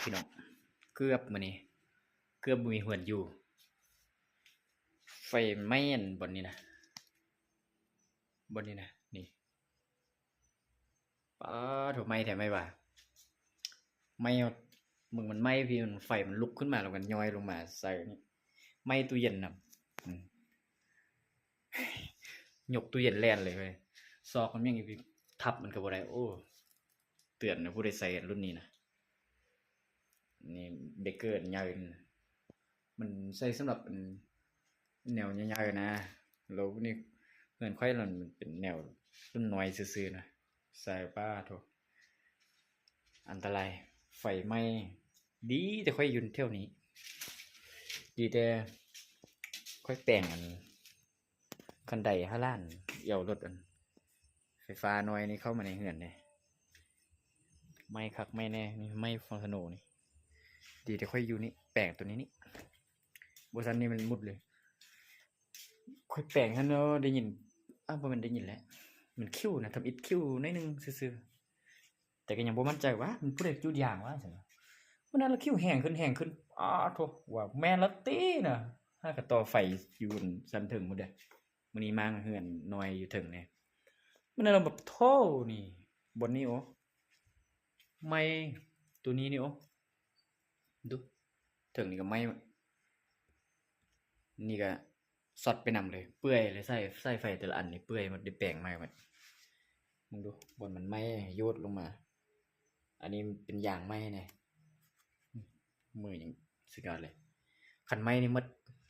พี่น้องเกือบมื้อนี้เกือบบ่มีเฮือนอยู่ไฟไหม้อันบนนี้นะนี่ป๊าดโถไหม้แท้ไหม้ว่าไหม้มึงมันไหม้พี่มันไฟมันลุกขึ้นมาแล้วกันย้อยลงมาใส่นี่ไหม้ตู้เย็นน่ะยกตู้เย็นแล่นเลยเว้ยซอกมันยังอีกทับมันก็บ่ได้โอ้เตือนนะผู้ใดใส่รุ่นนี้นะนี่เบเกอร์ยาวมันใส่สำหรับแนวยาวๆนะแล้วนี่เงินค่อยมันเป็นแนวรุ่นน้อยซื่อๆนะใส่ป้าโถอันตรายไฟไหม้ดีแต่ค่อยยืนเที่ยวนี้ดีแต่ค่อยแปลงคันไดห้าล้านเอี่ยวรถไฟฟ้าน้อยนี่เข้ามาในเหือนเนี่ยไม่คักไม่แน่นี่ไม่ฟองสโนนี่ดีแต่ค่อยอยู่นี่แปลงตัวนี้นี่บริษัทนี้มันมุดเลยค่อยแปลงท่านเนาะได้ยินบ่มันได้ยินแล้วมันคิ้วนะทำอิดคิ้วนิดนึงซื่อๆแต่ก็ยังบ่มั่นใจว่ามันผู้ใดจุดยางว่าซั่นวันนั้นเราคิ้วแห้งขึ้นโธ่ว่าแม่นละติน่ะหาก็ต่อไฟอยู่ซันถึงหมดเด้มื้อนี้มาเฮือนน้อยอยู่ถึงเนี่ยมันนั้นเราแบบโธ่นี่บนนี้โอ้ไม้ตัวนี้นี่โอ้ดูถึงนี่ก็ไม้นี่ก็สอดไปนำเลยเปื่อยเลยใส่ไฟแต่ละอันนี่เปื่อยหมดได้แปลงใหม่หมดมึงดูบนมันไหม้โยดลงมาอันนี้เป็นยางไหม้เนี่ยมือยังสุดยอดเลยคันไหม้นี่หมด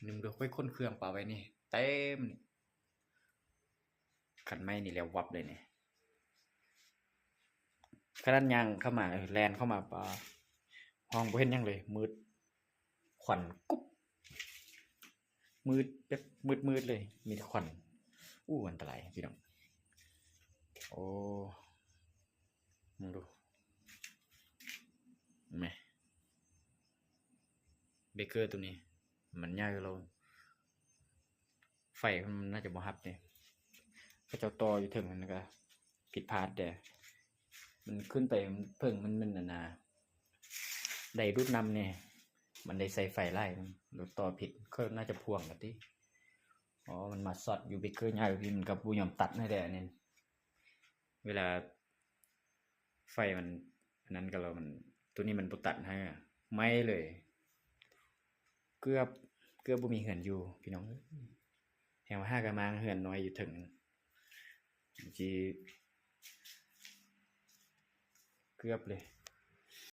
นึงดูค่อยค้นเครื่องป่าไว้นี่เต็มนี่คันไหม้นี่แล้ววับเลยเนี่ยขนาดยางเข้ามาแลนเข้ามาป่าห้องบ่เห็นยังเลยมืดควันกุ๊บมืดแบบมืดเลยมีแต่ควันอันตรายพี่น้องโอ้มึงดูเห็นไหมเบเกอร์ตัวนี้มันยากเราไฟมันน่าจะบ่ฮับเนี่ยก็เจ้าต่ออยู่ถึงมันก็ผิดพลาดแต่มันขึ้นไปเพิ่งมันนาได้รูดนำเนี่ยมันได้ใส่ไฟไล่หรือต่อผิดก็น่าจะพ่วงกันที่มันมาสอดอยู่เบเกอร์ยาวพี่มันกับบูยอมตัดให้ได้เนี่ยเวลาไฟมันนั้นกับเรามันตัวนี้มันบ่ตัดให้ไม่เลยเกือบบ่มีเหือนอยู่พี่น้องแถว5กันมาเหือนน้อยอยู่ถึงจีเกือบเลย